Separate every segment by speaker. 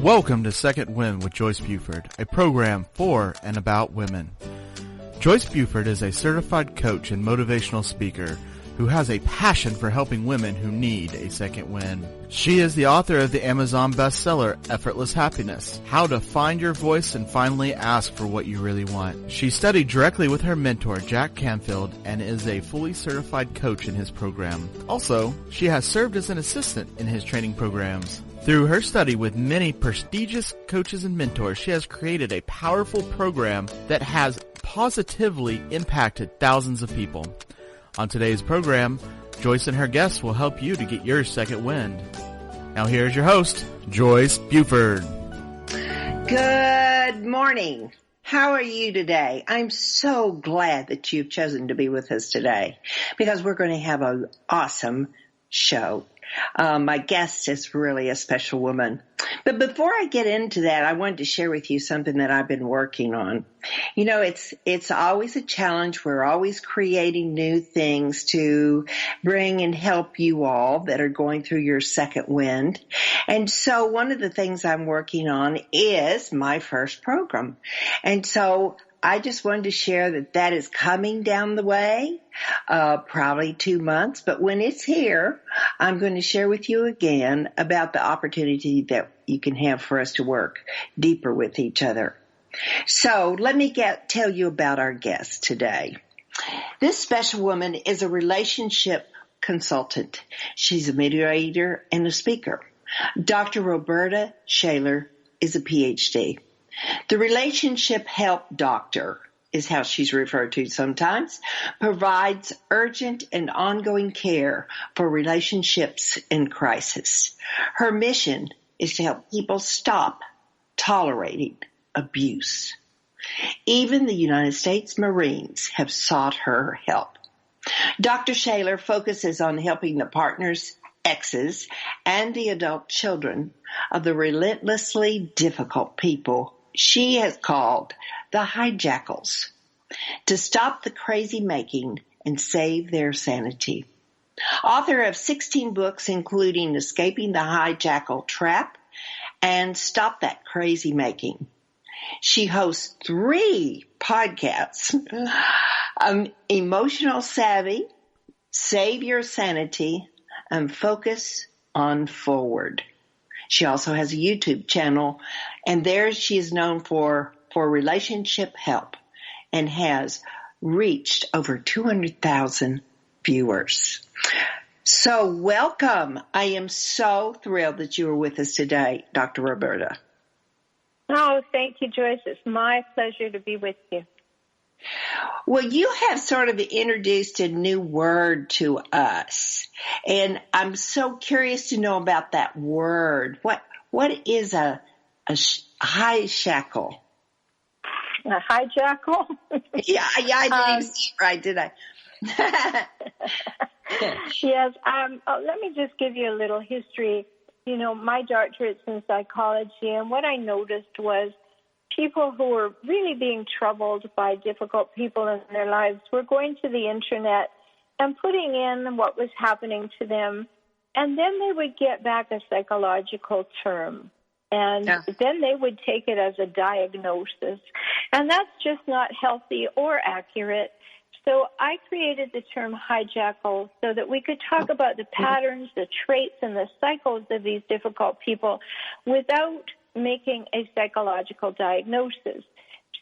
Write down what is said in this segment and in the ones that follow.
Speaker 1: Welcome to Second Wind with Joyce Buford, a program for and about women. Joyce Buford is a certified coach and motivational speaker who has a passion for helping women who need a second wind. She is the author of the Amazon bestseller, Effortless Happiness, How to Find Your Voice and Finally Ask for What You Really Want. She studied directly with her mentor, Jack Canfield, and is a fully certified coach in his program. Also, she has served as an assistant in his training programs. Through her study with many prestigious coaches and mentors, she has created a powerful program that has positively impacted thousands of people. On today's program, Joyce and her guests will help you to get your second wind. Now here's your host, Joyce Buford.
Speaker 2: Good morning. How are you today? I'm so glad that you've chosen to be with us today because we're going to have an awesome show. My guest is really a special woman. But before I get into that, I wanted to share with you something that I've been working on. You know, it's always a challenge. We're always creating new things to bring and help you all that are going through your second wind. And so one of the things I'm working on is my first program. And so I just wanted to share that is coming down the way, probably 2 months. But when it's here, I'm going to share with you again about the opportunity that you can have for us to work deeper with each other. So let me tell you about our guest today. This special woman is a relationship consultant. She's a mediator and a speaker. Dr. Roberta Shaler is a PhD. The relationship help doctor is how she's referred to sometimes, provides urgent and ongoing care for relationships in crisis. Her mission is to help people stop tolerating abuse. Even the United States Marines have sought her help. Dr. Shaler focuses on helping the partners, exes, and the adult children of the relentlessly difficult people she has called the hijackals to stop the crazy making and save their sanity. Author of 16 books, including Escaping the Hijackal Trap and Stop That Crazy Making. She hosts 3 podcasts, Emotional Savvy, Save Your Sanity, and Focus on Forward. She also has a YouTube channel, and there she is known for relationship help and has reached over 200,000 viewers. So welcome. I am so thrilled that you are with us today, Dr. Roberta.
Speaker 3: Oh, thank you, Joyce. It's my pleasure to be with you.
Speaker 2: Well, you have sort of introduced a new word to us, and I'm so curious to know about that word. What is a hijackal?
Speaker 3: A hijackal?
Speaker 2: Yeah, I didn't even see it right, did I?
Speaker 3: Yes. Let me just give you a little history. You know, my doctorate's in psychology, and what I noticed was people who were really being troubled by difficult people in their lives were going to the internet and putting in what was happening to them, and then they would get back a psychological term, and then they would take it as a diagnosis, and that's just not healthy or accurate. So I created the term hijackal so that we could talk about the patterns, the traits, and the cycles of these difficult people without making a psychological diagnosis.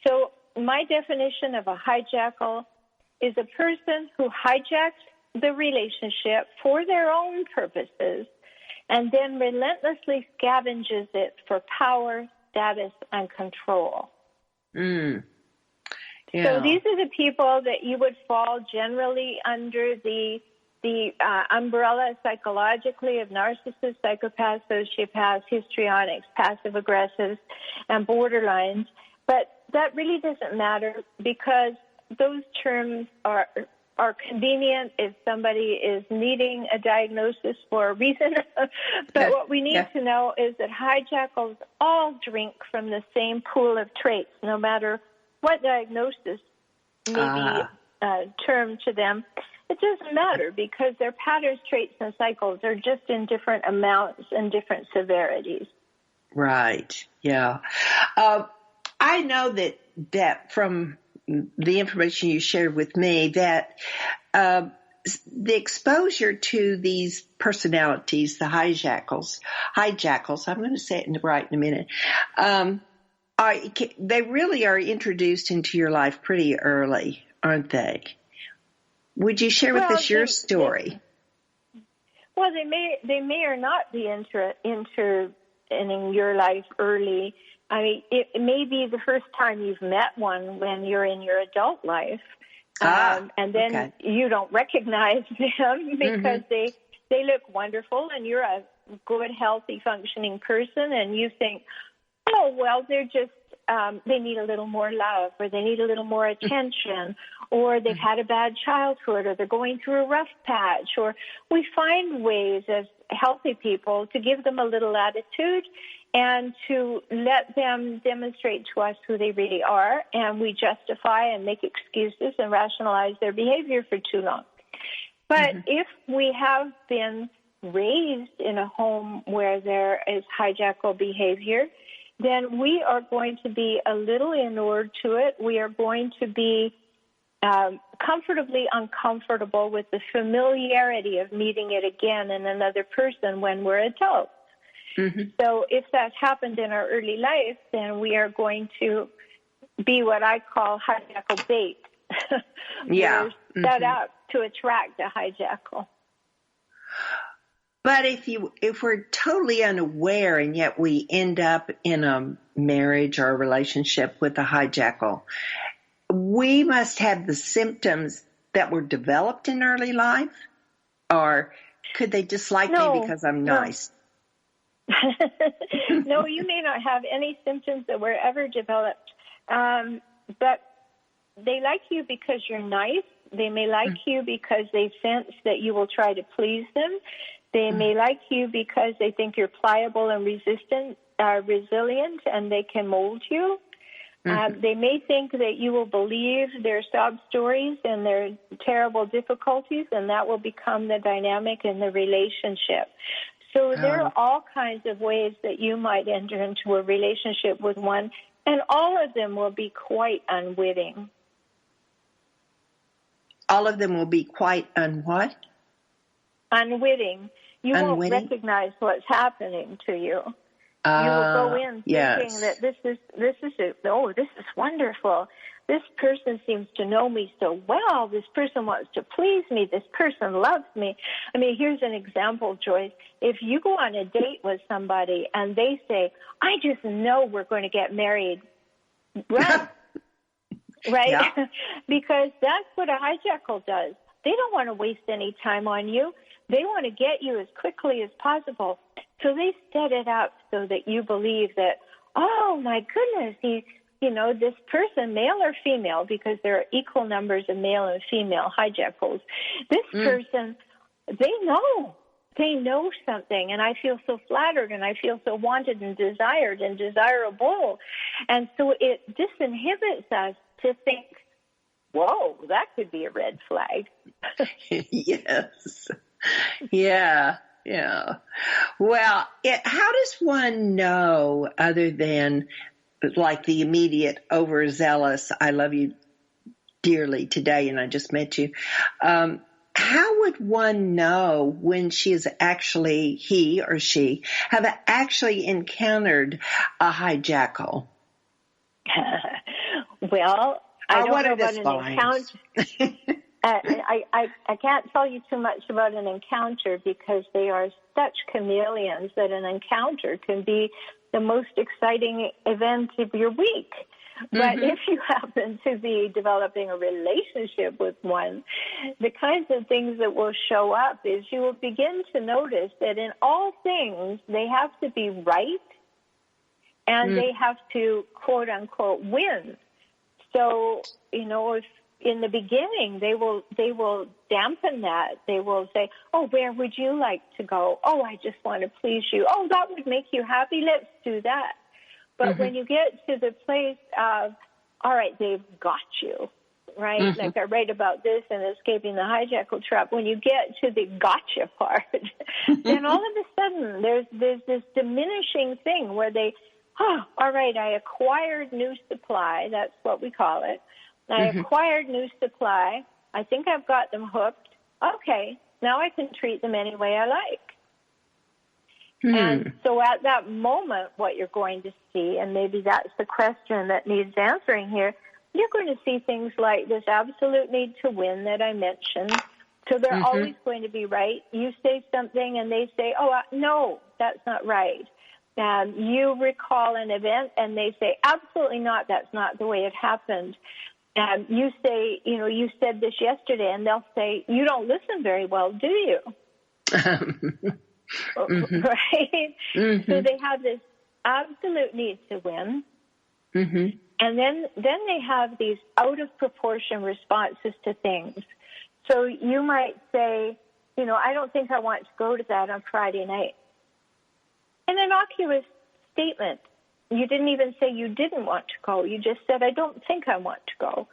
Speaker 3: So my definition of a hijackal is a person who hijacks the relationship for their own purposes and then relentlessly scavenges it for power, status, and control.
Speaker 2: Yeah.
Speaker 3: So these are the people that you would fall generally under the umbrella psychologically of narcissists, psychopaths, sociopaths, histrionics, passive-aggressives, and borderlines. But that really doesn't matter because those terms are convenient if somebody is needing a diagnosis for a reason. But what we need to know is that hijackals all drink from the same pool of traits, no matter what diagnosis may be termed to them. It doesn't matter because their patterns, traits, and cycles are just in different amounts and different severities.
Speaker 2: Right. Yeah. I know that from the information you shared with me that the exposure to these personalities, the hijackals, I'm going to say it right in a minute, they really are introduced into your life pretty early, aren't they? Would you share with us your story?
Speaker 3: They may or not be in your life early. I mean, it may be the first time you've met one when you're in your adult life. And then you don't recognize them because they look wonderful and you're a good, healthy, functioning person, and you think, oh, well, they're just, they need a little more love, or they need a little more attention, or they've had a bad childhood, or they're going through a rough patch, or we find ways as healthy people to give them a little attitude and to let them demonstrate to us who they really are, and we justify and make excuses and rationalize their behavior for too long. But if we have been raised in a home where there is hijackal behavior, then we are going to be a little inured to it. We are going to be comfortably uncomfortable with the familiarity of meeting it again in another person when we're adults. So if that's happened in our early life, then we are going to be what I call hijackal bait. We're set up to attract a hijackal.
Speaker 2: But if we're totally unaware and yet we end up in a marriage or a relationship with a hijackal, we must have the symptoms that were developed in early life? Or could they dislike me because I'm nice?
Speaker 3: No, you may not have any symptoms that were ever developed, but they like you because you're nice. They may like you because they sense that you will try to please them. They may like you because they think you're pliable and resilient, and they can mold you. They may think that you will believe their sob stories and their terrible difficulties, and that will become the dynamic in the relationship. So there are all kinds of ways that you might enter into a relationship with one, and all of them will be quite unwitting.
Speaker 2: All of them will be quite what?
Speaker 3: Unwitting. You won't recognize what's happening to you. You will go in thinking that this is wonderful. This person seems to know me so well. This person wants to please me. This person loves me. I mean, here's an example, Joyce. If you go on a date with somebody and they say, I just know we're going to get married, run. Right? Yeah. Because that's what a hijackal does. They don't want to waste any time on you. They want to get you as quickly as possible. So they set it up so that you believe that, oh, my goodness, this person, male or female, because there are equal numbers of male and female hijackals, this person, they know something, and I feel so flattered, and I feel so wanted and desired and desirable. And so it disinhibits us to think, whoa, that could be a red flag.
Speaker 2: Yes. Yeah. Well, how does one know, other than like the immediate overzealous, I love you dearly today and I just met you, how would one know when he or she have actually encountered a hijackal?
Speaker 3: Well, I don't know about an encounter. I can't tell you too much about an encounter because they are such chameleons that an encounter can be the most exciting event of your week. But if you happen to be developing a relationship with one, the kinds of things that will show up is you will begin to notice that in all things, they have to be right and they have to, quote unquote, win. So, if in the beginning they will dampen that. They will say, oh, where would you like to go? Oh, I just want to please you. Oh, that would make you happy. Let's do that. But when you get to the place of, all right, they've got you, right?
Speaker 2: Mm-hmm.
Speaker 3: Like I write about this and escaping the hijackal trap. When you get to the gotcha part, then all of a sudden there's this diminishing thing where they, all right, I acquired new supply. That's what we call it. I acquired new supply. I think I've got them hooked. Okay, now I can treat them any way I like. And so at that moment, what you're going to see, and maybe that's the question that needs answering here, you're going to see things like this absolute need to win that I mentioned. So they're always going to be right. You say something and they say, no, that's not right. You recall an event and they say, absolutely not, that's not the way it happened. You say, you said this yesterday, and they'll say, you don't listen very well, do you? Right? So they have this absolute need to win. And then they have these out of proportion responses to things. So you might say, I don't think I want to go to that on Friday night. An innocuous statement. You didn't even say you didn't want to go. You just said, I don't think I want to go.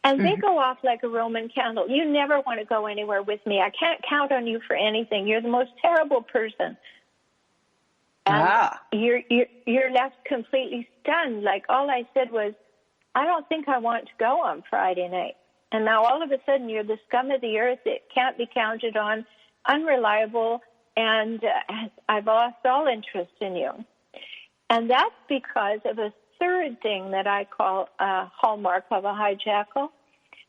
Speaker 3: And they go off like a Roman candle. You never want to go anywhere with me. I can't count on you for anything. You're the most terrible person. And you're left completely stunned. Like all I said was, I don't think I want to go on Friday night. And now all of a sudden you're the scum of the earth. It can't be counted on, unreliable, and I've lost all interest in you. And that's because of a third thing that I call a hallmark of a hijackal,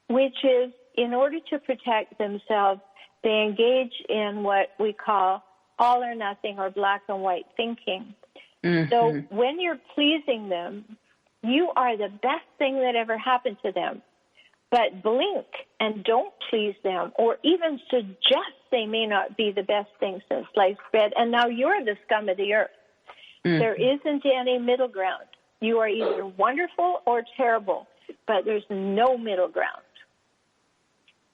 Speaker 3: which is in order to protect themselves, they engage in what we call all or nothing or black and white thinking. So when you're pleasing them, you are the best thing that ever happened to them. But blink and don't please them or even suggest they may not be the best thing since sliced bread, and now you're the scum of the earth. There isn't any middle ground. You are either wonderful or terrible, but there's no middle ground.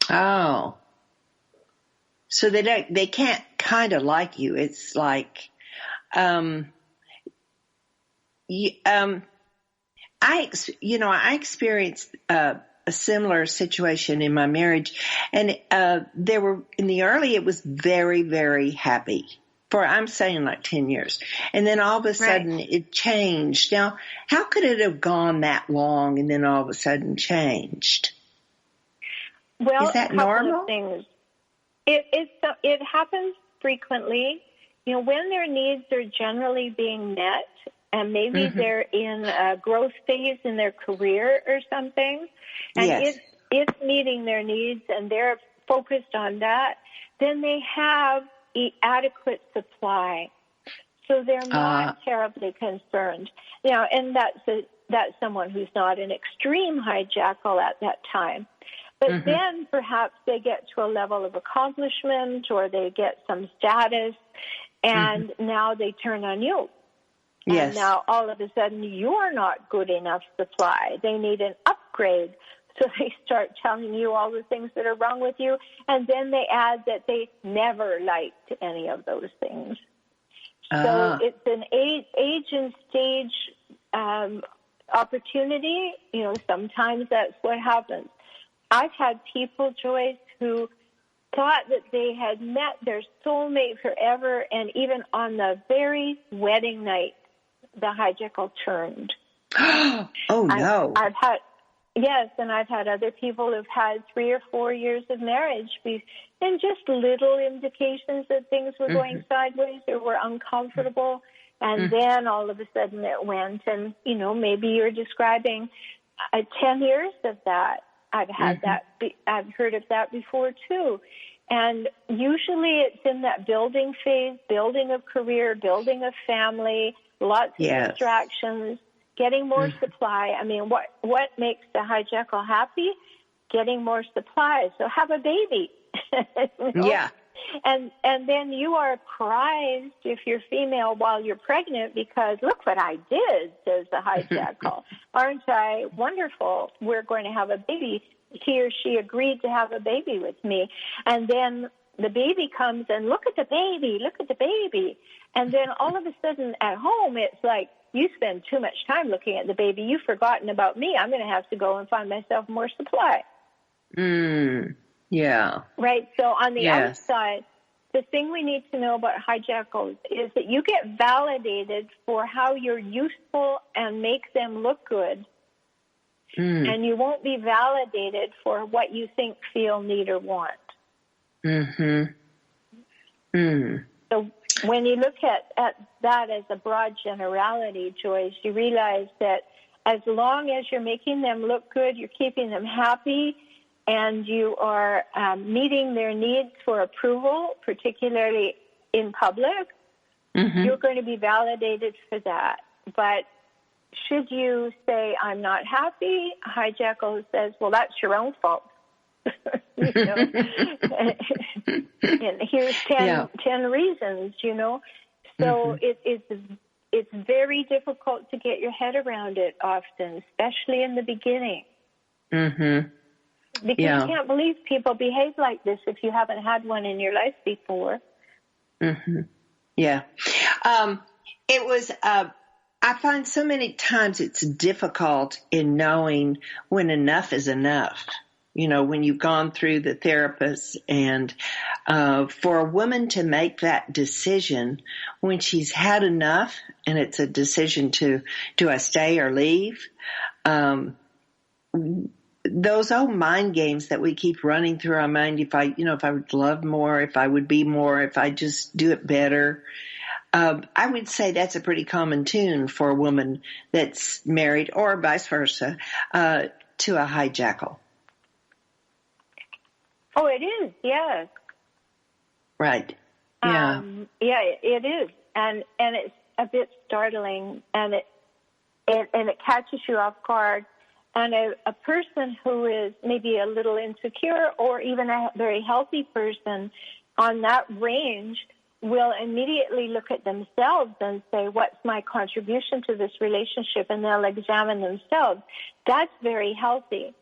Speaker 2: Oh. So they can't kind of like you. It's like, I experienced a similar situation in my marriage, and in the early, it was very, very happy. I'm saying like 10 years. And then all of a sudden it changed. Now, how could it have gone that long and then all of a sudden changed?
Speaker 3: Well,
Speaker 2: is that
Speaker 3: a couple
Speaker 2: normal?
Speaker 3: Of things. It happens frequently. When their needs are generally being met, and maybe they're in a growth phase in their career or something, and it's meeting their needs and they're focused on that, then they have adequate supply, so they're not terribly concerned. And that's someone who's not an extreme hijackal at that time. But then perhaps they get to a level of accomplishment or they get some status, and now they turn on you.
Speaker 2: Yes.
Speaker 3: And now all of a sudden you're not good enough supply. They need an upgrade. So they start telling you all the things that are wrong with you, and then they add that they never liked any of those things. So it's an age and stage opportunity. Sometimes that's what happens. I've had people, Joyce, who thought that they had met their soulmate forever, and even on the very wedding night, the hijackal turned.
Speaker 2: Oh, no.
Speaker 3: Yes, and I've had other people who've had 3 or 4 years of marriage and just little indications that things were going sideways or were uncomfortable, and then all of a sudden it went, and, maybe you're describing 10 years of that. I've had that. I've heard of that before, too. And usually it's in that building phase, building a career, building a family, lots of distractions, getting more supply. I mean, what makes the hijackal happy? Getting more supply. So have a baby.
Speaker 2: Yeah.
Speaker 3: And then you are prized if you're female while you're pregnant because look what I did, says the hijackal. Aren't I wonderful? We're going to have a baby. He or she agreed to have a baby with me. And then the baby comes and look at the baby. And then all of a sudden at home, it's like, you spend too much time looking at the baby. You've forgotten about me. I'm going to have to go and find myself more supply.
Speaker 2: Yeah.
Speaker 3: Right? So on the
Speaker 2: Yes.
Speaker 3: other side, the thing we need to know about hijackals is that you get validated for how you're useful and make them look good. And you won't be validated for what you think, feel, need, or want. So when you look at that as a broad generality, Joyce, you realize that as long as you're making them look good, you're keeping them happy, and you are meeting their needs for approval, particularly in public, you're going to be validated for that. But should you say, I'm not happy, hijackal says, well, that's your own fault. You know? And here's 10 reasons, you know. So it's very difficult to get your head around it often, especially in the beginning. Because you can't believe people behave like this if you haven't had one in your life before.
Speaker 2: Yeah. It was, I find so many times it's difficult in knowing when enough is enough. You know, when you've gone through the therapist, and for a woman to make that decision when she's had enough, and it's a decision to, do I stay or leave? Those old mind games that we keep running through our mind, if I would love more, if I would be more, if I just do it better. I would say that's a pretty common tune for a woman that's married, or vice versa, to a hijackal.
Speaker 3: Oh, it is, yes.
Speaker 2: Right. Yeah.
Speaker 3: It is, and it's a bit startling, and it catches you off guard. And a person who is maybe a little insecure, or even a very healthy person on that range, will immediately look at themselves and say, what's my contribution to this relationship? And they'll examine themselves. That's very healthy.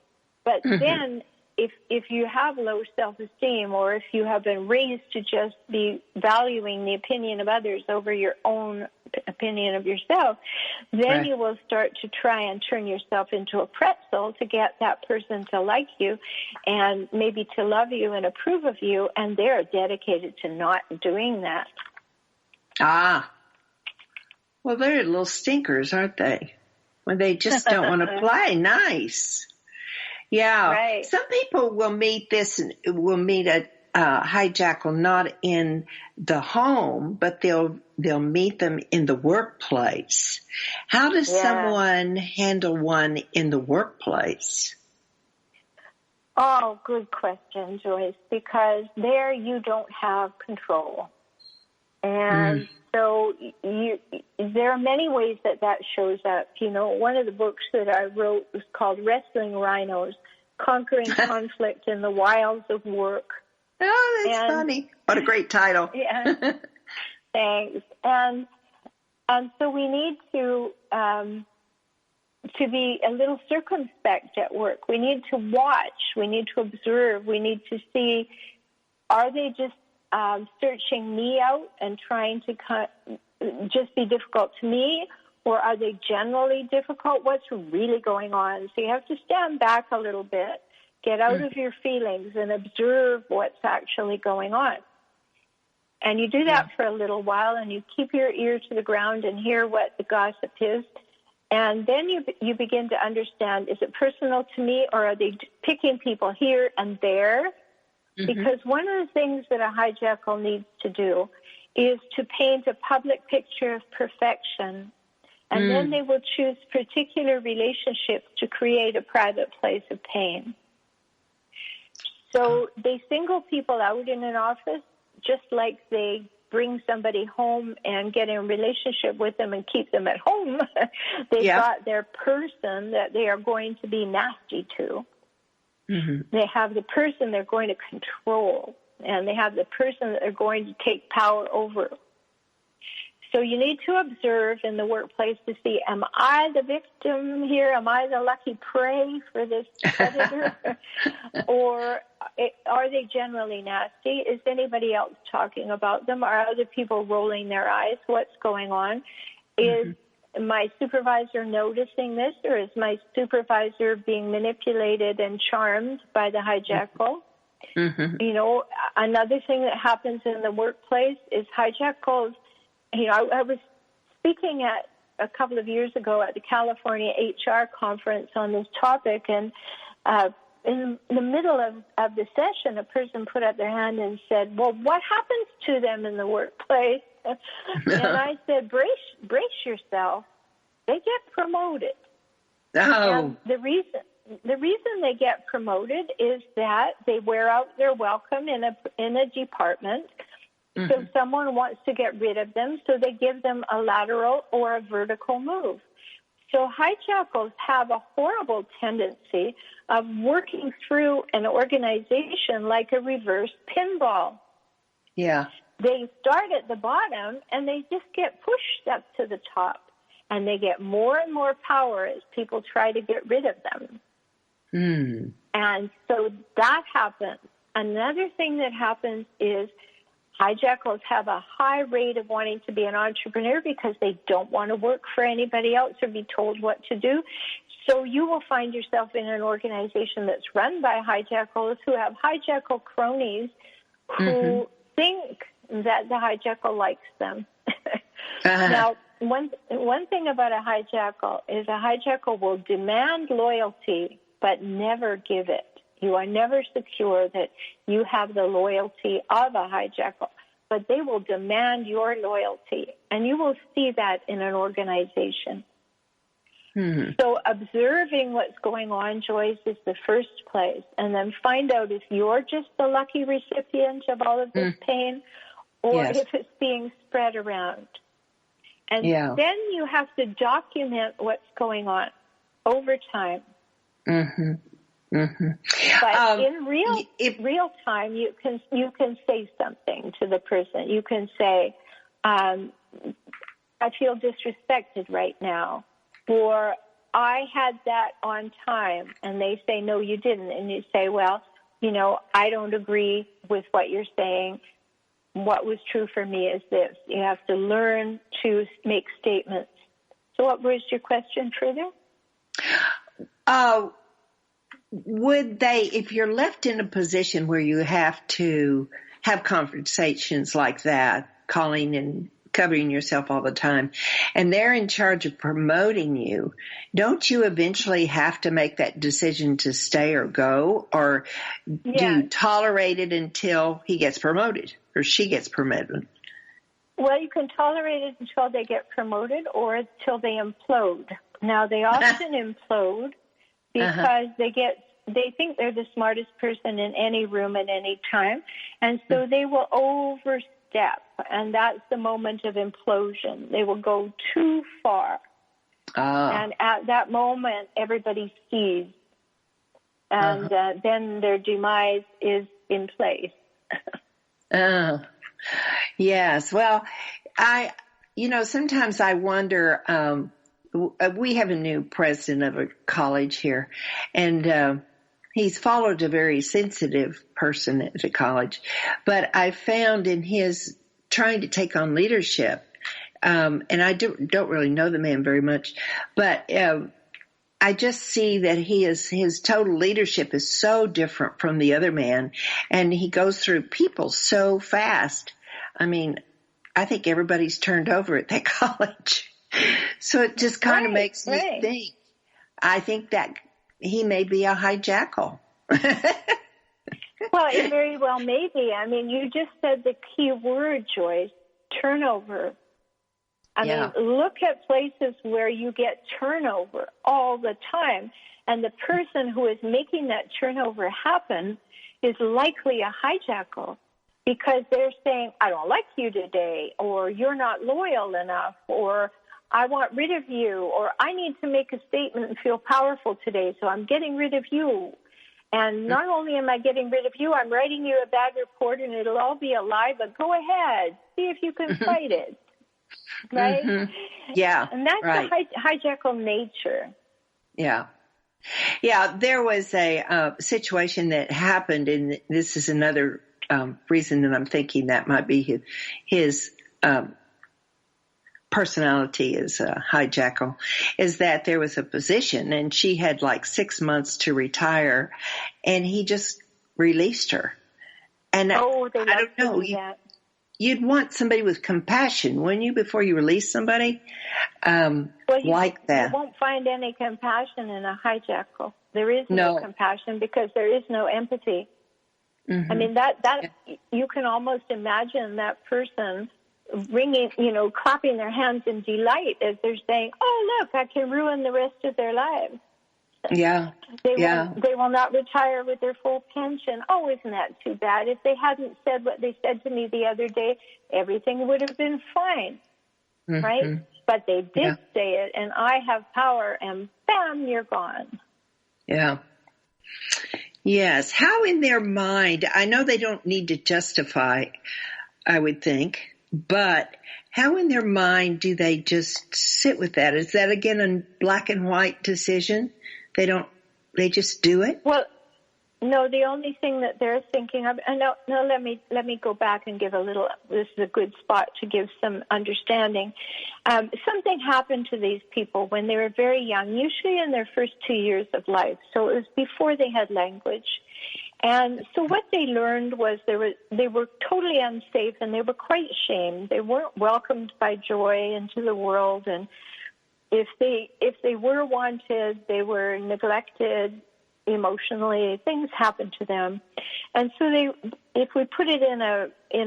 Speaker 3: But then if you have low self-esteem, or if you have been raised to just be valuing the opinion of others over your own opinion of yourself, then you will start to try and turn yourself into a pretzel to get that person to like you and maybe to love you and approve of you, and they're dedicated to not doing that.
Speaker 2: Well, they're little stinkers, aren't they? When they just don't want to play nice. Yeah.
Speaker 3: Right.
Speaker 2: Some people will meet a hijackal not in the home, but they'll meet them in the workplace. How does someone handle one in the workplace?
Speaker 3: Oh, good question, Joyce, because there you don't have control. And so there are many ways that shows up. You know, one of the books that I wrote was called Wrestling Rhinos, Conquering Conflict in the Wilds of Work.
Speaker 2: Oh, that's funny. What a great title.
Speaker 3: Yeah. Thanks. And so we need to be a little circumspect at work. We need to watch. We need to observe. We need to see, are they just searching me out and trying to just be difficult to me, or are they generally difficult? What's really going on? So you have to stand back a little bit, get out of your feelings, and observe what's actually going on. And you do that for a little while, and you keep your ear to the ground and hear what the gossip is. And then you begin to understand, is it personal to me, or are they picking people here and there? Because one of the things that a hijackal needs to do is to paint a public picture of perfection. And then they will choose particular relationships to create a private place of pain. So they single people out in an office, just like they bring somebody home and get in a relationship with them and keep them at home. They've got their person that they are going to be nasty to. They have the person they're going to control, and they have the person that they're going to take power over. So you need to observe in the workplace to see, am I the victim here? Am I the lucky prey for this predator? Or are they generally nasty? Is anybody else talking about them? Are other people rolling their eyes? What's going on? my supervisor noticing this, or is my supervisor being manipulated and charmed by the hijackal?
Speaker 2: Mm-hmm.
Speaker 3: You know, another thing that happens in the workplace is hijackals. You know, I was speaking at a couple of years ago at the California HR conference on this topic, and in the middle of the session, a person put up their hand and said, well, what happens to them in the workplace? And I said, brace yourself. They get promoted.
Speaker 2: Oh.
Speaker 3: And the reason they get promoted is that they wear out their welcome in a department. Mm-hmm. So someone wants to get rid of them, so they give them a lateral or a vertical move. So hijackals have a horrible tendency of working through an organization like a reverse pinball.
Speaker 2: Yeah.
Speaker 3: They start at the bottom and they just get pushed up to the top, and they get more and more power as people try to get rid of them.
Speaker 2: Mm.
Speaker 3: And so that happens. Another thing that happens is hijackals have a high rate of wanting to be an entrepreneur because they don't want to work for anybody else or be told what to do. So you will find yourself in an organization that's run by hijackals who have hijackal cronies who think that the hijackal likes them. Now, one thing about a hijackal is a hijackal will demand loyalty but never give it. You are never secure that you have the loyalty of a hijackal, but they will demand your loyalty, and you will see that in an organization. Mm-hmm. So observing what's going on, Joyce, is the first place, and then find out if you're just the lucky recipient of all of this pain or if it's being spread around. And then you have to document what's going on over time. Mm-hmm. Mm-hmm. But in real time, you can say something to the person. You can say, I feel disrespected right now, or I had that on time, and they say, no, you didn't. And you say, well, you know, I don't agree with what you're saying. What was true for me is this. You have to learn to make statements. So what was your question further?
Speaker 2: Would they, if you're left in a position where you have to have conversations like that, calling and covering yourself all the time, and they're in charge of promoting you, don't you eventually have to make that decision to stay or go? Or do you tolerate it until he gets promoted or she gets promoted?
Speaker 3: Well, you can tolerate it until they get promoted or until they implode. Now, they often implode because they think they're the smartest person in any room at any time, and so they will overstep, and that's the moment of implosion. They will go too far, and at that moment, everybody sees, and then their demise is in place.
Speaker 2: Yes. Well, sometimes I wonder. We have a new president of a college here, and he's followed a very sensitive person at the college. But I found in his trying to take on leadership, and I don't really know the man very much, but I just see that his total leadership is so different from the other man, and he goes through people so fast. I mean, I think everybody's turned over at that college. So it just kind of makes me think. I think that he may be a hijackal.
Speaker 3: Well, it very well may be. I mean, you just said the key word, Joyce, turnover. I mean, look at places where you get turnover all the time, and the person who is making that turnover happen is likely a hijackal because they're saying, I don't like you today, or you're not loyal enough, or I want rid of you, or I need to make a statement and feel powerful today, so I'm getting rid of you. And not only am I getting rid of you, I'm writing you a bad report, and it'll all be a lie, but go ahead. See if you can fight it. Right?
Speaker 2: Mm-hmm. Yeah.
Speaker 3: And that's the hijackal nature.
Speaker 2: Yeah. Yeah, there was a situation that happened, and this is another reason that I'm thinking that might be his personality is hijackal, is that there was a position and she had like 6 months to retire and he just released her. And I don't know, you'd want somebody with compassion, wouldn't you, before you release somebody like that?
Speaker 3: You won't find any compassion in a hijackal. There is no compassion because there is no empathy. Mm-hmm. I mean, that you can almost imagine that person ringing, clapping their hands in delight as they're saying, "Oh, look, I can ruin the rest of their lives."
Speaker 2: Yeah.
Speaker 3: They will not retire with their full pension. Oh, isn't that too bad? If they hadn't said what they said to me the other day, everything would have been fine, right? But they did say it, and I have power, and bam, you're gone.
Speaker 2: Yeah. Yes. How in their mind, I know they don't need to justify, I would think, but how in their mind do they just sit with that? Is that again a black and white decision? They just do it?
Speaker 3: Well, no, the only thing that they're thinking of, let me go back and give this is a good spot to give some understanding. Something happened to these people when they were very young, usually in their first 2 years of life. So it was before they had language. And so what they learned was they were totally unsafe and they were quite ashamed. They weren't welcomed by joy into the world, and if they were wanted, they were neglected emotionally. Things happened to them, and so if we put it in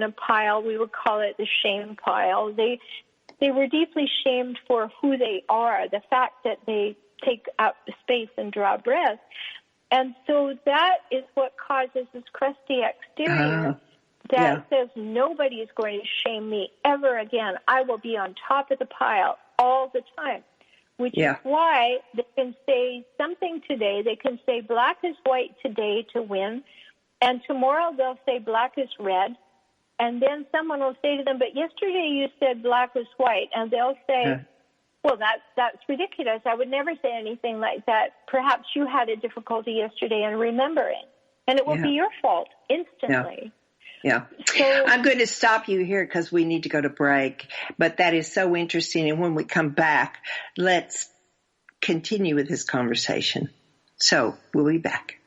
Speaker 3: a pile, we would call it the shame pile. They were deeply shamed for who they are, the fact that they take up space and draw breath, and so that is what causes this crusty exterior that says nobody is going to shame me ever again. I will be on top of the pile all the time. Which is why they can say something today. They can say black is white today to win, and tomorrow they'll say black is red, and then someone will say to them, but yesterday you said black was white, and they'll say, well, that's ridiculous. I would never say anything like that. Perhaps you had a difficulty yesterday in remembering, and it will be your fault instantly.
Speaker 2: Yeah. I'm going to stop you here because we need to go to break, but that is so interesting. And when we come back, let's continue with this conversation. So we'll be back.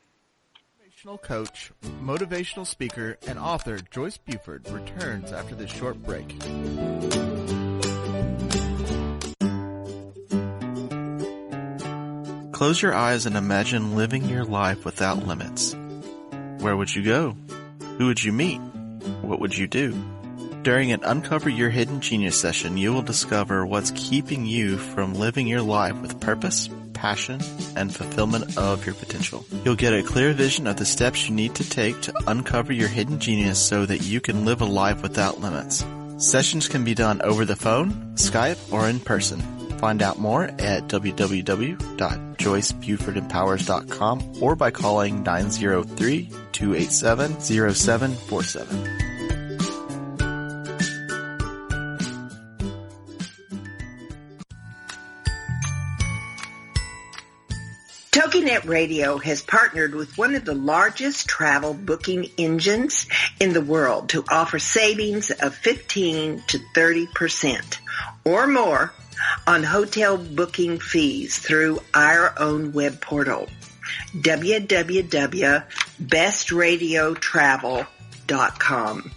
Speaker 1: Motivational coach, motivational speaker, and author Joyce Buford returns after this short break. Close your eyes and imagine living your life without limits. Where would you go? Who would you meet? What would you do? During an Uncover Your Hidden Genius session, you will discover what's keeping you from living your life with purpose, passion, and fulfillment of your potential. You'll get a clear vision of the steps you need to take to uncover your hidden genius so that you can live a life without limits. Sessions can be done over the phone, Skype, or in person. Find out more at www.joycebufordempowers.com or by calling 903-287-0747.
Speaker 2: TogiNet Radio has partnered with one of the largest travel booking engines in the world to offer savings of 15 to 30% or more on hotel booking fees through our own web portal, www.bestradiotravel.com.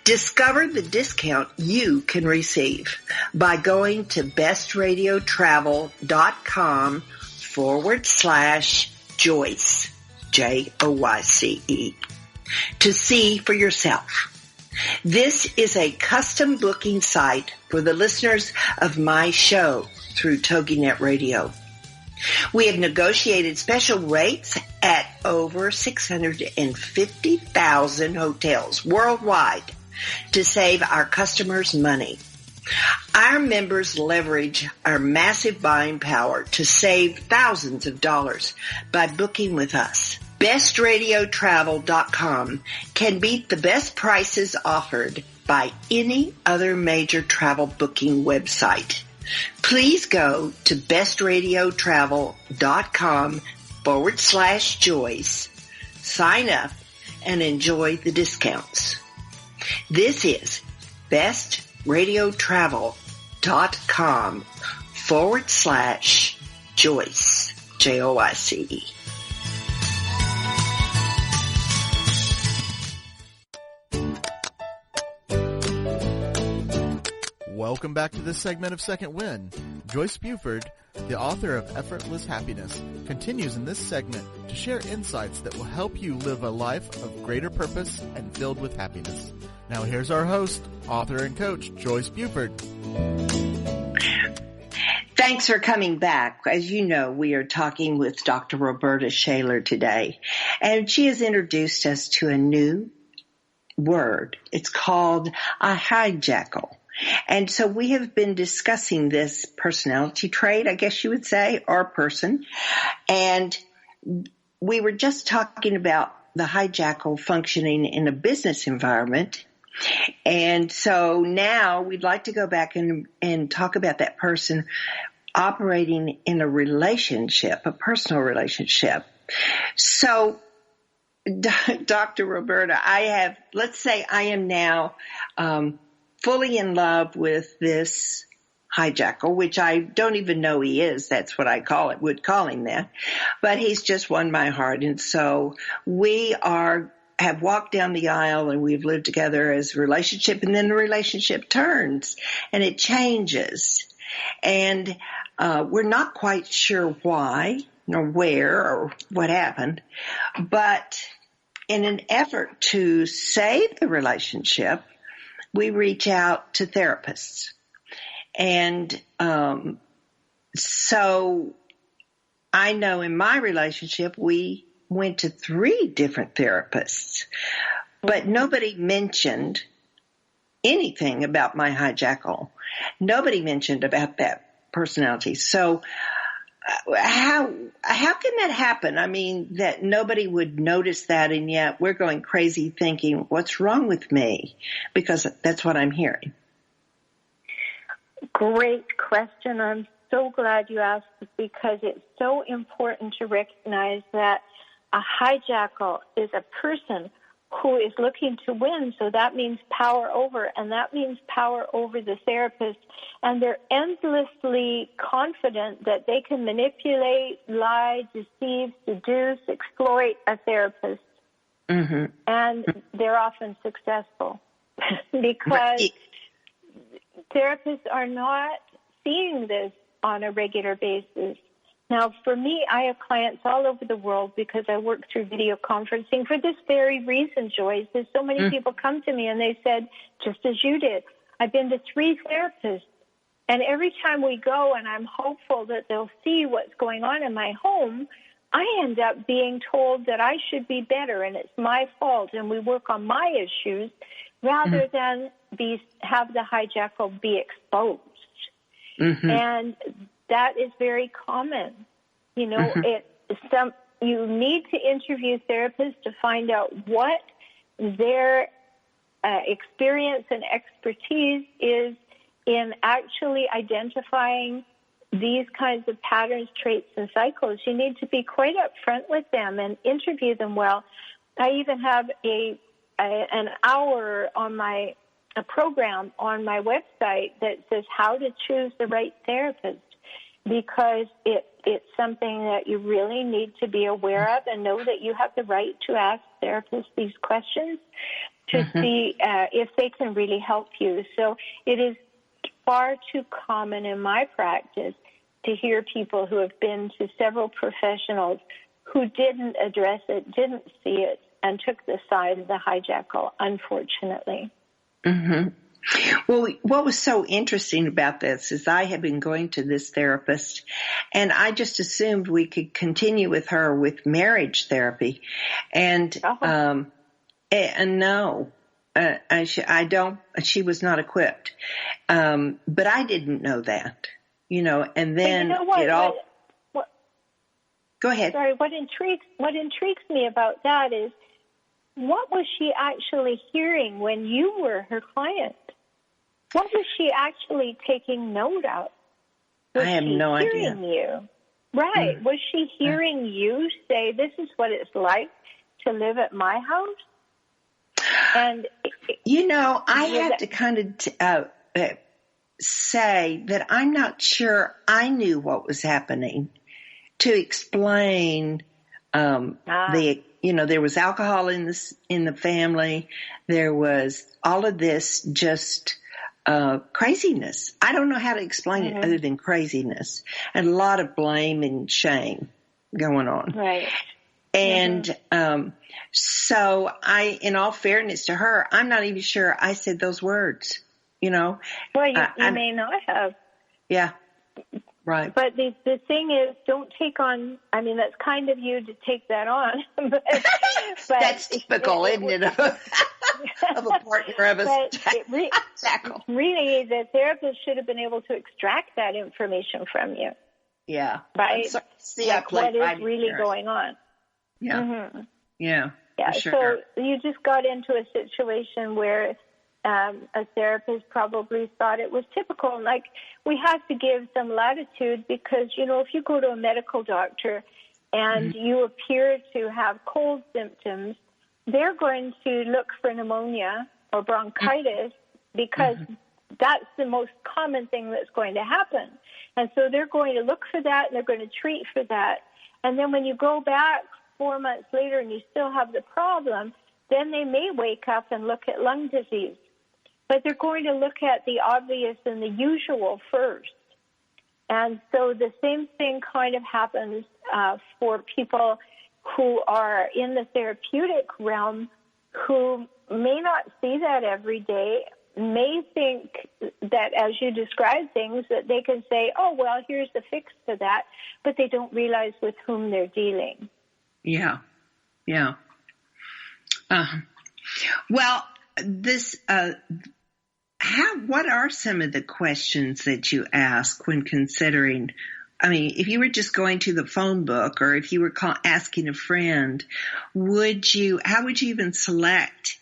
Speaker 2: Discover the discount you can receive by going to bestradiotravel.com/Joyce, Joyce, to see for yourself. This is a custom booking site for the listeners of my show through TogiNet Radio. We have negotiated special rates at over 650,000 hotels worldwide to save our customers money. Our members leverage our massive buying power to save thousands of dollars by booking with us. BestRadioTravel.com can beat the best prices offered by any other major travel booking website. Please go to bestradiotravel.com/Joyce, sign up, and enjoy the discounts. This is bestradiotravel.com/Joyce. www.joyce, Joyce.
Speaker 1: Welcome back to this segment of Second Wind. Joyce Buford, the author of Effortless Happiness, continues in this segment to share insights that will help you live a life of greater purpose and filled with happiness. Now here's our host, author and coach, Joyce Buford.
Speaker 2: Thanks for coming back. As you know, we are talking with Dr. Roberta Shaler today, and she has introduced us to a new word. It's called a hijackal. And so we have been discussing this personality trait, I guess you would say, or person. And we were just talking about the hijackal functioning in a business environment. And so now we'd like to go back and talk about that person operating in a relationship, a personal relationship. So, Dr. Roberta, let's say I am now fully in love with this hijackal, which I don't even know he is. That's what I would call him that. But he's just won my heart. And so we have walked down the aisle and we've lived together as a relationship, and then the relationship turns and it changes. And we're not quite sure why or where or what happened. But in an effort to save the relationship, we reach out to therapists. And so I know in my relationship, we went to 3 different therapists, but nobody mentioned anything about my hijackal. Nobody mentioned about that personality. So how can that happen? I mean, that nobody would notice that, and yet we're going crazy thinking, what's wrong with me? Because that's what I'm hearing.
Speaker 3: Great question. I'm so glad you asked, because it's so important to recognize that a hijackal is a person who is looking to win. So that means power over, and that means power over the therapist. And they're endlessly confident that they can manipulate, lie, deceive, seduce, exploit a therapist. Mm-hmm. And they're often successful because therapists are not seeing this on a regular basis. Now, for me, I have clients all over the world because I work through video conferencing for this very reason, Joyce. There's so many people come to me and they said, just as you did, I've been to 3 therapists. And every time we go and I'm hopeful that they'll see what's going on in my home, I end up being told that I should be better and it's my fault and we work on my issues rather than have the hijackal be exposed. Mm-hmm. And that is very common. You know, you need to interview therapists to find out what their experience and expertise is in actually identifying these kinds of patterns, traits, and cycles. You need to be quite upfront with them and interview them well. I even have an hour on a program on my website that says how to choose the right therapist, because it's something that you really need to be aware of and know that you have the right to ask therapists these questions to see if they can really help you. So it is far too common in my practice to hear people who have been to several professionals who didn't address it, didn't see it, and took the side of the hijackal, unfortunately.
Speaker 2: Mm-hmm. Well, what was so interesting about this is I had been going to this therapist, and I just assumed we could continue with her with marriage therapy. And no, she was not equipped. But I didn't know that, and then go ahead.
Speaker 3: Sorry, what intrigues me about that is, what was she actually hearing when you were her client? What was she actually taking note of?
Speaker 2: I have no idea.
Speaker 3: Was she hearing you? Right. Was she hearing you say, this is what it's like to live at my house? And
Speaker 2: I had to kind of say that I'm not sure I knew what was happening to explain there was alcohol in the family. There was all of this just craziness. I don't know how to explain it other than craziness, and a lot of blame and shame going on.
Speaker 3: Right.
Speaker 2: And so in all fairness to her, I'm not even sure I said those words. Well,
Speaker 3: you may not have.
Speaker 2: Yeah. Right.
Speaker 3: But the thing is, don't take on, that's kind of you to take that on. but
Speaker 2: that's typical, isn't it, of a partner of a tackle.
Speaker 3: Really, the therapist should have been able to extract that information from you.
Speaker 2: Yeah.
Speaker 3: Right?
Speaker 2: See,
Speaker 3: what is really going on.
Speaker 2: Yeah.
Speaker 3: Mm-hmm.
Speaker 2: Yeah.
Speaker 3: Yeah.
Speaker 2: Sure.
Speaker 3: So you just got into a situation where a therapist probably thought it was typical. Like, we have to give some latitude because, if you go to a medical doctor and you appear to have cold symptoms, they're going to look for pneumonia or bronchitis because that's the most common thing that's going to happen. And so they're going to look for that and they're going to treat for that. And then when you go back 4 months later and you still have the problem, then they may wake up and look at lung disease. But they're going to look at the obvious and the usual first. And so the same thing kind of happens for people who are in the therapeutic realm who may not see that every day, may think that as you describe things that they can say, oh, well, here's the fix to that, but they don't realize with whom they're dealing.
Speaker 2: Yeah. Yeah. Well, this, what are some of the questions that you ask when considering, if you were just going to the phone book or if you were asking a friend, how would you even select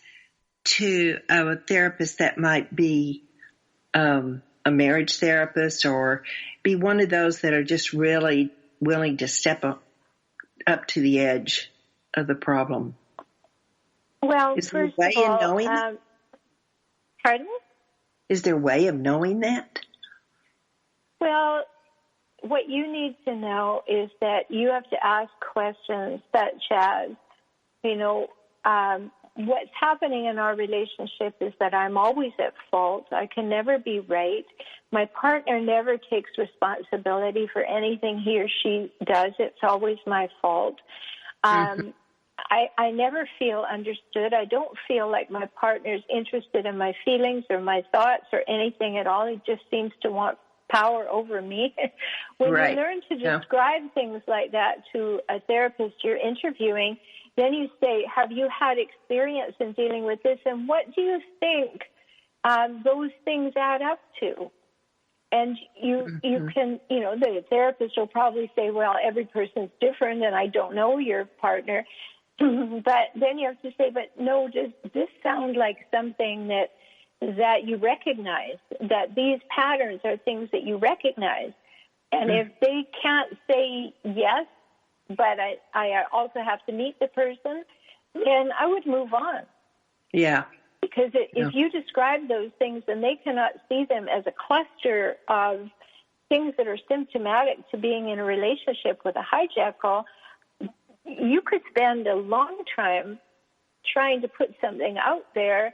Speaker 2: to a therapist that might be a marriage therapist or be one of those that are just really willing to step up to the edge of the problem?
Speaker 3: Well,
Speaker 2: is there
Speaker 3: first
Speaker 2: a way
Speaker 3: of all,
Speaker 2: of knowing that?
Speaker 3: Pardon?
Speaker 2: Is there a way of knowing that?
Speaker 3: Well, what you need to know is that you have to ask questions such as, what's happening in our relationship is that I'm always at fault. I can never be right. My partner never takes responsibility for anything he or she does. It's always my fault. I never feel understood. I don't feel like my partner's interested in my feelings or my thoughts or anything at all. He just seems to want power over me. When you learn to describe things like that to a therapist you're interviewing, then you say, have you had experience in dealing with this? And what do you think those things add up to? And you can, the therapist will probably say, well, every person's different and I don't know your partner. But then you have to say, but no, does this sound like something that you recognize, that these patterns are things that you recognize? And if they can't say yes, but I also have to meet the person, then I would move on.
Speaker 2: Yeah.
Speaker 3: Because if you describe those things and they cannot see them as a cluster of things that are symptomatic to being in a relationship with a hijackal, you could spend a long time trying to put something out there,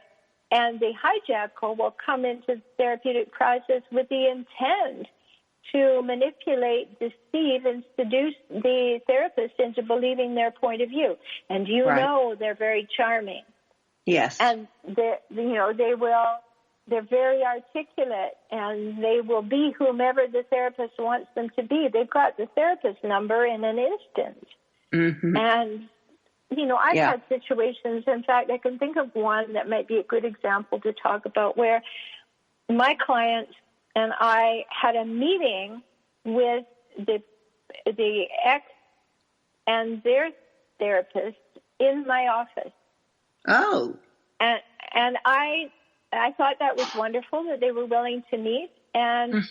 Speaker 3: and the hijackal will come into the therapeutic process with the intent to manipulate, deceive, and seduce the therapist into believing their point of view. And know they're very charming.
Speaker 2: Yes.
Speaker 3: And they're very articulate, and they will be whomever the therapist wants them to be. They've got the therapist number in an instant. Mm-hmm. And, I've had situations, in fact, I can think of one that might be a good example to talk about, where my client and I had a meeting with the ex and their therapist in my office.
Speaker 2: Oh.
Speaker 3: And I thought that was wonderful that they were willing to meet. And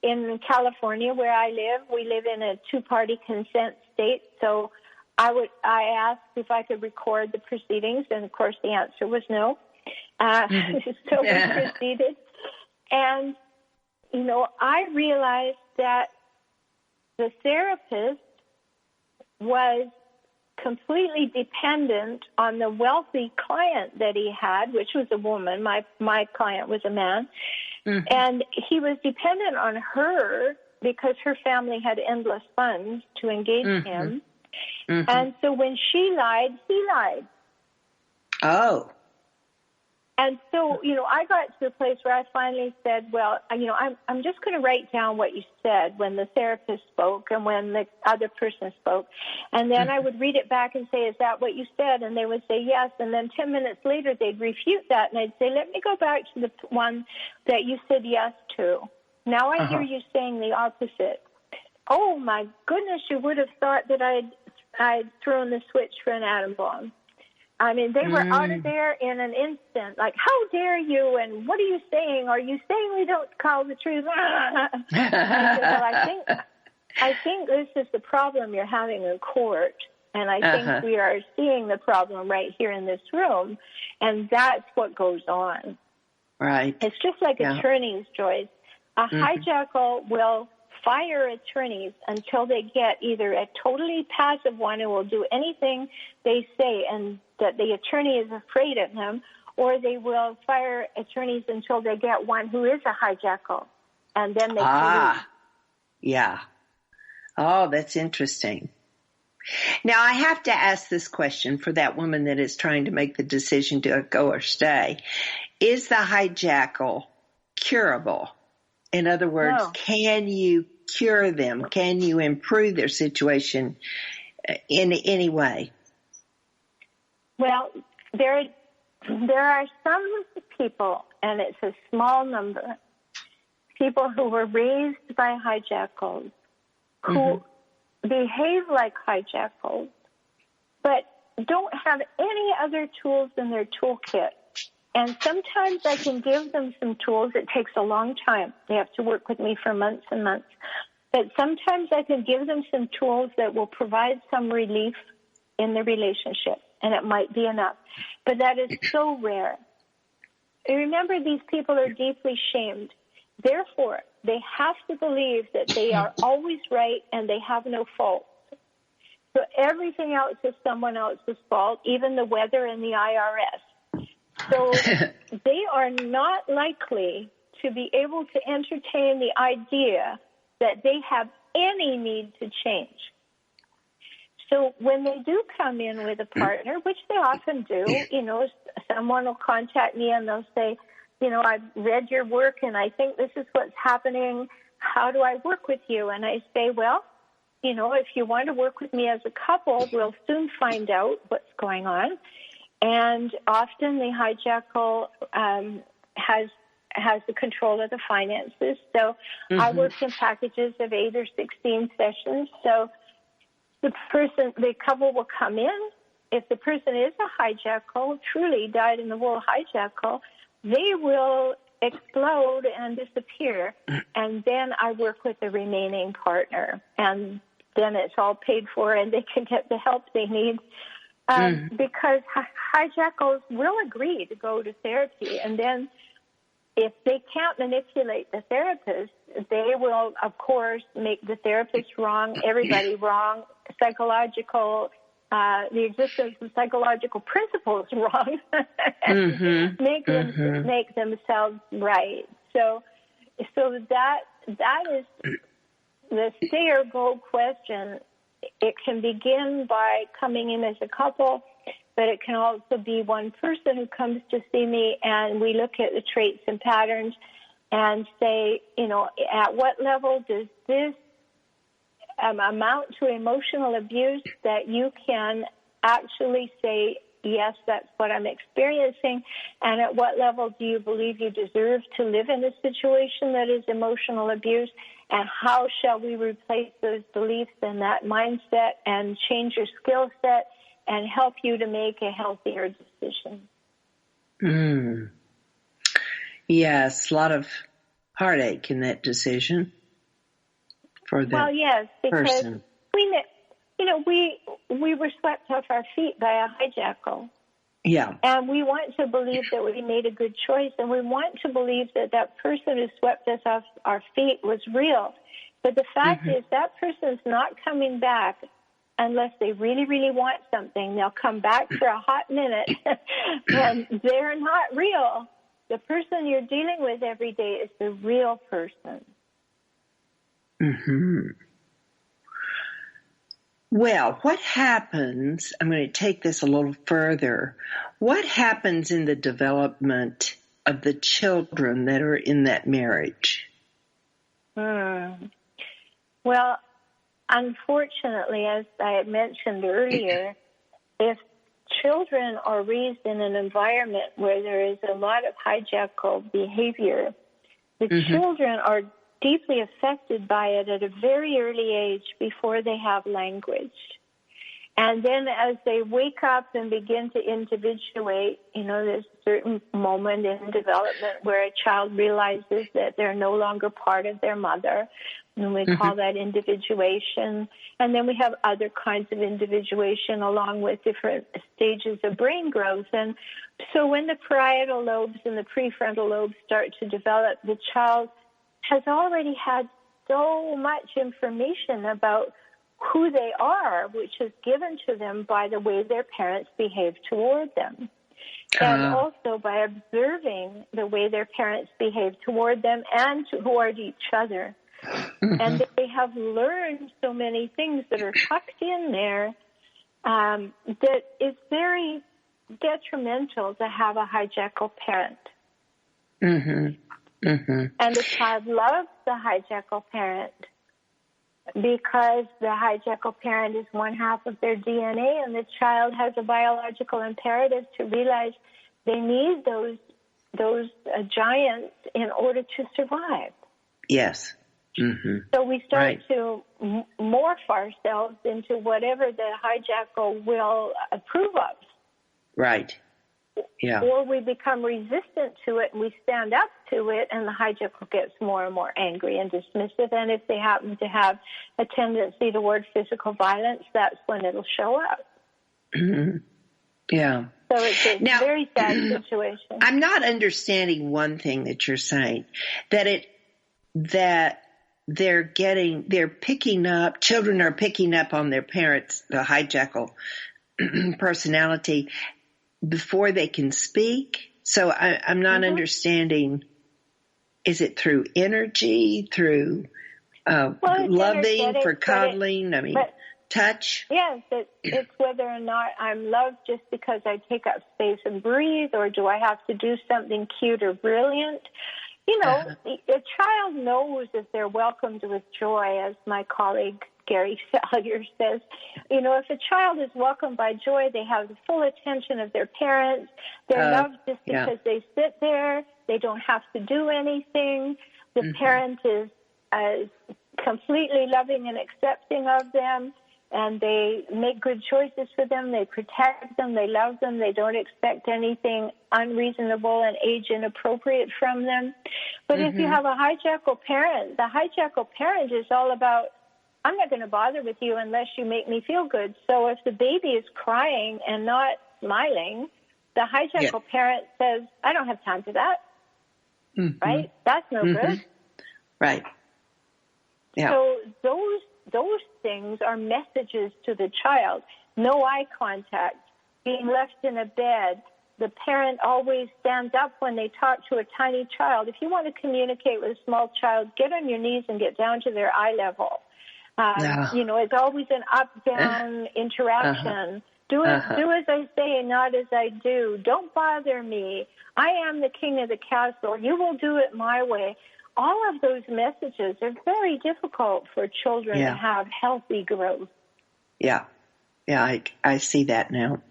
Speaker 3: in California, where I live, we live in a two-party consent state. So I asked if I could record the proceedings, and of course the answer was no. So we proceeded. And I realized that the therapist was completely dependent on the wealthy client that he had, which was a woman. My client was a man. Mm-hmm. And he was dependent on her because her family had endless funds to engage mm-hmm. him. Mm-hmm. And so when she lied, he lied.
Speaker 2: Oh.
Speaker 3: And so, I got to a place where I finally said, well, I'm just going to write down what you said when the therapist spoke and when the other person spoke. And then I would read it back and say, is that what you said? And they would say yes. And then 10 minutes later, they'd refute that. And I'd say, let me go back to the one that you said yes to. Now I hear you saying the opposite. Oh, my goodness, you would have thought that I'd thrown the switch for an atom bomb. I mean, they were out of there in an instant. Like, how dare you? And what are you saying? Are you saying we don't call the truth? I said, well, I think this is the problem you're having in court. And I think we are seeing the problem right here in this room. And that's what goes on.
Speaker 2: Right.
Speaker 3: It's just like attorneys, Joyce. A hijackal will fire attorneys until they get either a totally passive one who will do anything they say and that the attorney is afraid of him, or they will fire attorneys until they get one who is a hijackal, and then they
Speaker 2: yeah. Oh, that's interesting. Now, I have to ask this question for that woman that is trying to make the decision to go or stay. Is the hijackal curable? In other words, Can you cure them? Can you improve their situation in any way?
Speaker 3: Well, there are some people, and it's a small number, people who were raised by hijackals, who behave like hijackals, but don't have any other tools in their toolkit. And sometimes I can give them some tools. It takes a long time. They have to work with me for months and months. But sometimes I can give them some tools that will provide some relief in the relationship, and it might be enough. But that is so rare. And remember, these people are deeply shamed. Therefore, they have to believe that they are always right and they have no fault. So everything else is someone else's fault, even the weather and the IRS. So they are not likely to be able to entertain the idea that they have any need to change. So when they do come in with a partner, which they often do, someone will contact me and they'll say, I've read your work and I think this is what's happening. How do I work with you? And I say, well, if you want to work with me as a couple, we'll soon find out what's going on. And often the hijackal has the control of the finances. So I work in packages of 8 or 16 sessions. So the couple will come in. If the person is a hijackal, truly dyed-in-the-wool hijackal, they will explode and disappear. And then I work with the remaining partner. And then it's all paid for and they can get the help they need. Because hijackals will agree to go to therapy. And then if they can't manipulate the therapist, they will, of course, make the therapist wrong, everybody wrong, the existence of psychological principles wrong, make themselves right. So that is the stay or go question. It can begin by coming in as a couple, but it can also be one person who comes to see me and we look at the traits and patterns and say, at what level does this amount to emotional abuse that you can actually say, yes, that's what I'm experiencing, and at what level do you believe you deserve to live in a situation that is emotional abuse, and how shall we replace those beliefs and that mindset and change your skill set and help you to make a healthier decision.
Speaker 2: Yes, a lot of heartache in that decision for the
Speaker 3: yes, because
Speaker 2: person.
Speaker 3: We were swept off our feet by a hijackal.
Speaker 2: Yeah.
Speaker 3: And we want to believe that we made a good choice, and we want to believe that that person who swept us off our feet was real. But the fact is that person's not coming back unless they really, really want something. They'll come back for a hot minute, and they're not real. The person you're dealing with every day is the real person.
Speaker 2: Mm-hmm. Well, what happens, I'm going to take this a little further, what happens in the development of the children that are in that marriage?
Speaker 3: Well, unfortunately, as I had mentioned earlier, if children are raised in an environment where there is a lot of hijackal behavior, the children are deeply affected by it at a very early age before they have language. And then as they wake up and begin to individuate, there's a certain moment in development where a child realizes that they're no longer part of their mother, and we call that individuation. And then we have other kinds of individuation along with different stages of brain growth. And so when the parietal lobes and the prefrontal lobes start to develop, the child has already had so much information about who they are, which is given to them by the way their parents behave toward them. And also by observing the way their parents behave toward them and toward each other. And they have learned so many things that are tucked in there that it's very detrimental to have a hijackal parent. And the child loves the hijackal parent because the hijackal parent is one half of their DNA, and the child has a biological imperative to realize they need those giants in order to survive.
Speaker 2: Yes.
Speaker 3: So we start to morph ourselves into whatever the hijackal will approve of.
Speaker 2: Right. Yeah.
Speaker 3: Or we become resistant to it and we stand up to it, and the hijackal gets more and more angry and dismissive. And if they happen to have a tendency toward physical violence, that's when it'll show up.
Speaker 2: Yeah.
Speaker 3: So it's a very sad situation.
Speaker 2: I'm not understanding one thing that you're saying, that children are picking up on their parents, the hijackal personality, before they can speak. So I'm not understanding, is it through energy, through loving, for cuddling, touch?
Speaker 3: Yes, it's whether or not I'm loved just because I take up space and breathe, or do I have to do something cute or brilliant? A child knows if they're welcomed with joy, as my colleague Gary Salyer says. If a child is welcomed by joy, they have the full attention of their parents. They're loved just because they sit there. They don't have to do anything. The parent is completely loving and accepting of them, and they make good choices for them. They protect them. They love them. They don't expect anything unreasonable and age inappropriate from them. But if you have a hijackal parent, the hijackal parent is all about, I'm not going to bother with you unless you make me feel good. So if the baby is crying and not smiling, the hijackal parent says, I don't have time for that. Right? That's no good.
Speaker 2: Right. Yeah.
Speaker 3: So those things are messages to the child. No eye contact, being left in a bed. The parent always stands up when they talk to a tiny child. If you want to communicate with a small child, get on your knees and get down to their eye level. It's always an up-down interaction. Do as I say, not as I do. Don't bother me. I am the king of the castle. You will do it my way. All of those messages are very difficult for children to have healthy growth.
Speaker 2: Yeah. Yeah, I see that now.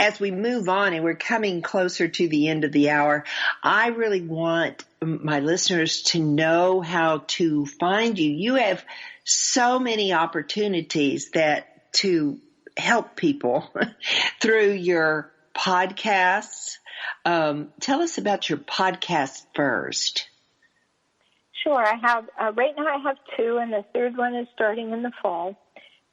Speaker 2: As we move on and we're coming closer to the end of the hour, I really want my listeners to know how to find you. You have so many opportunities to help people through your podcasts. Tell us about your podcast first.
Speaker 3: Sure. I have right now I have two, and the third one is starting in the fall.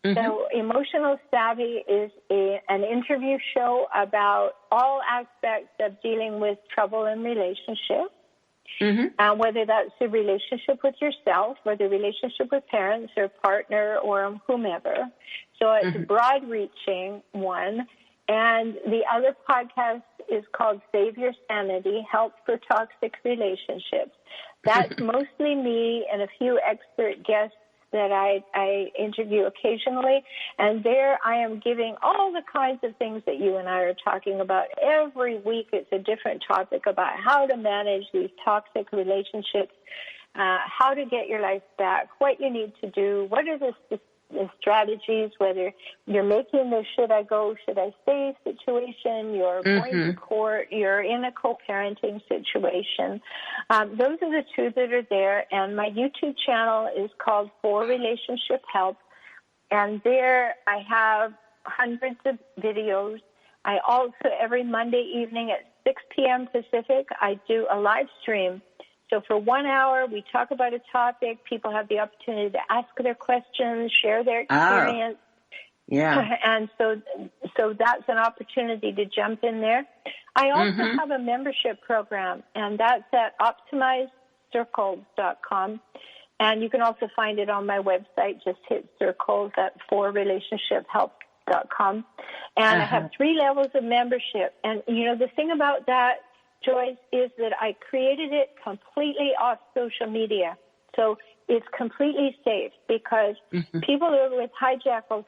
Speaker 3: So Emotional Savvy is an interview show about all aspects of dealing with trouble in relationships, whether that's the relationship with yourself or the relationship with parents or partner or whomever. So it's a broad-reaching one. And the other podcast is called Save Your Sanity, Help for Toxic Relationships. That's mostly me and a few expert guests that I interview occasionally. And there I am giving all the kinds of things that you and I are talking about. Every week it's a different topic about how to manage these toxic relationships, how to get your life back, what you need to do, what are the strategies, whether you're making the should I go, should I stay situation, you're going to court, you're in a co-parenting situation. Those are the two that are there. And my YouTube channel is called For Relationship Help. And there I have hundreds of videos. I also, every Monday evening at 6 p.m. Pacific, I do a live stream. So for 1 hour, we talk about a topic. People have the opportunity to ask their questions, share their experience. And so that's an opportunity to jump in there. I also have a membership program, and that's at optimizecircles.com. And you can also find it on my website. Just hit circles at forrelationshiphelp.com. And I have 3 levels of membership. And, you know, the thing about that, Joyce, is that I created it completely off social media. So it's completely safe because people who are with hijackals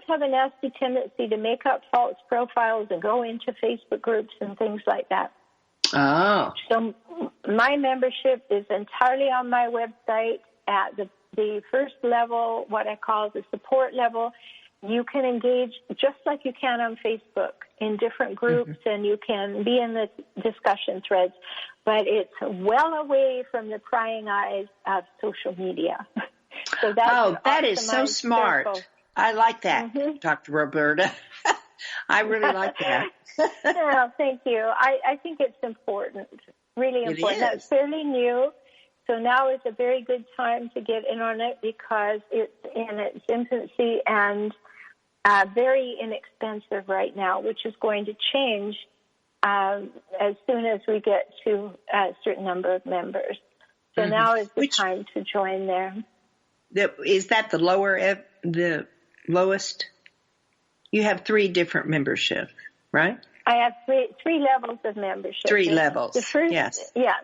Speaker 3: have a nasty tendency to make up false profiles and go into Facebook groups and things like that. Oh. So my membership is entirely on my website at the first level, what I call the support level. You can engage just like you can on Facebook in different groups, and you can be in the discussion threads, but it's well away from the prying eyes of social media. So
Speaker 2: that is so smart. Circle. I like that, Dr. Roberta. I really like that.
Speaker 3: Oh, thank you. I think it's important, really important. That's fairly new. So now is a very good time to get in on it because it's in its infancy and very inexpensive right now, which is going to change as soon as we get to a certain number of members. So now is the time to join there.
Speaker 2: Is that the lowest? You have 3 different memberships, right?
Speaker 3: I have three levels of membership.
Speaker 2: 3 levels.
Speaker 3: The first,
Speaker 2: yes.
Speaker 3: Yeah.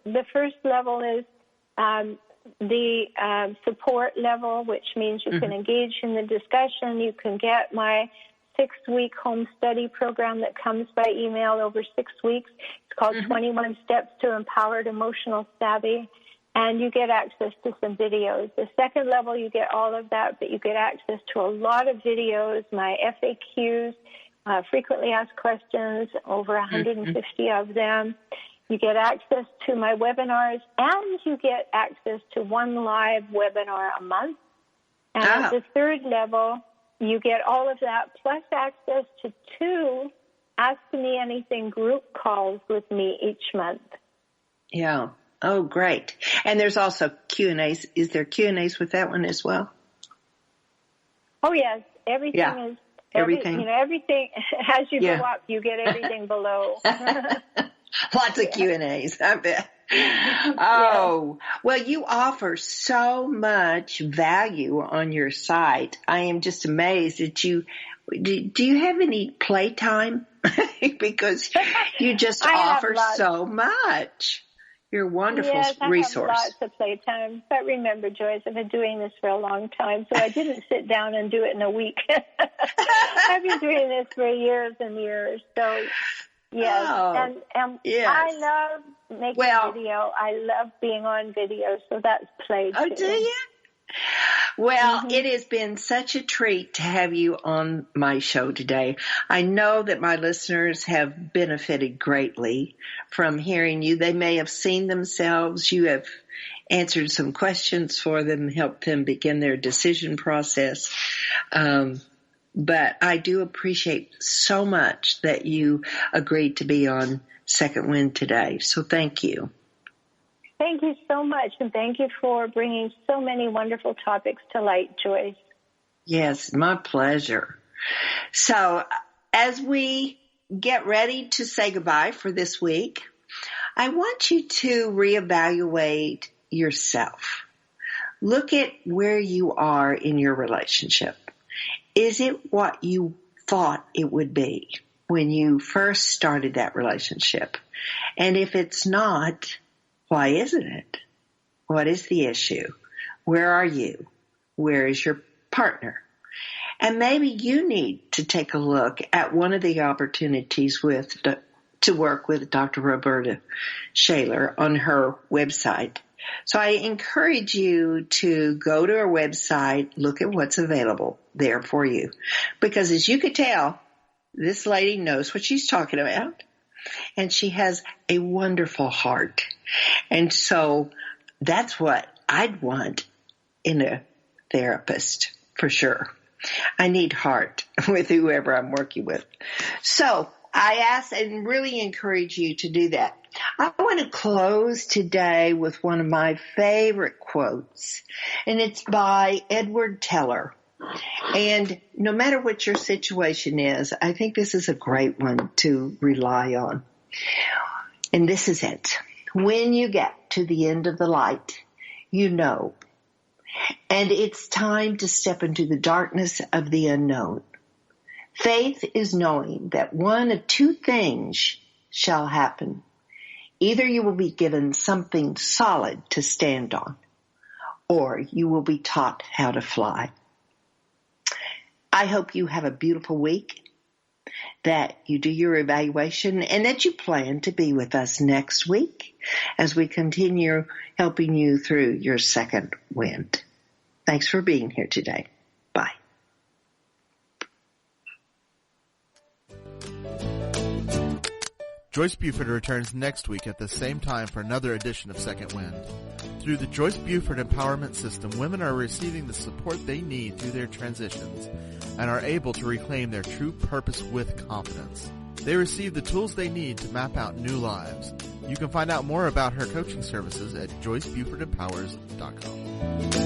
Speaker 3: The first level is the support level, which means you can engage in the discussion. You can get my 6-week home study program that comes by email over 6 weeks. It's called 21 Steps to Empowered Emotional Savvy. And you get access to some videos. The second level, you get all of that, but you get access to a lot of videos, my FAQs, frequently asked questions, over 150 of them. You get access to my webinars, and you get access to 1 live webinar a month. And at the third level, you get all of that, plus access to 2 Ask Me Anything group calls with me each month.
Speaker 2: Yeah. Oh, great. And there's also Q&As. Is there Q&As with that one as well?
Speaker 3: Oh, yes. Everything is. Everything. Everything, as you go up, you get everything below.
Speaker 2: Lots of Q&As, I bet. Oh, well, you offer so much value on your site. I am just amazed that you, do you have any playtime? Because you just offer so much. You're a wonderful resource.
Speaker 3: Yes, I have lots of playtime. But remember, Joyce, I've been doing this for a long time, so I didn't sit down and do it in a week. I've been doing this for years and years. So, yes. And I love making video. I love being on video, so that's play too.
Speaker 2: Oh, do you? Well, it has been such a treat to have you on my show today. I know that my listeners have benefited greatly from hearing you. They may have seen themselves. You have answered some questions for them, helped them begin their decision process. But I do appreciate so much that you agreed to be on Second Wind today. So thank you.
Speaker 3: Thank you so much, and thank you for bringing so many wonderful topics to light, Joyce.
Speaker 2: Yes, my pleasure. So as we get ready to say goodbye for this week, I want you to reevaluate yourself. Look at where you are in your relationship. Is it what you thought it would be when you first started that relationship? And if it's not, why isn't it? What is the issue? Where are you? Where is your partner? And maybe you need to take a look at one of the opportunities to work with Dr. Roberta Shaler on her website. So I encourage you to go to her website, look at what's available there for you. Because as you could tell, this lady knows what she's talking about, and she has a wonderful heart. And so that's what I'd want in a therapist, for sure. I need heart with whoever I'm working with. So I ask and really encourage you to do that. I want to close today with one of my favorite quotes, and it's by Edward Teller. And no matter what your situation is, I think this is a great one to rely on. And this is it. When you get to the end of the light, you know. And it's time to step into the darkness of the unknown. Faith is knowing that one of two things shall happen. Either you will be given something solid to stand on, or you will be taught how to fly. I hope you have a beautiful week, that you do your evaluation, and that you plan to be with us next week as we continue helping you through your second wind. Thanks for being here today. Bye.
Speaker 1: Joyce Buford returns next week at the same time for another edition of Second Wind. Through the Joyce Buford Empowerment System, women are receiving the support they need through their transitions and are able to reclaim their true purpose with confidence. They receive the tools they need to map out new lives. You can find out more about her coaching services at JoyceBufordEmpowers.com.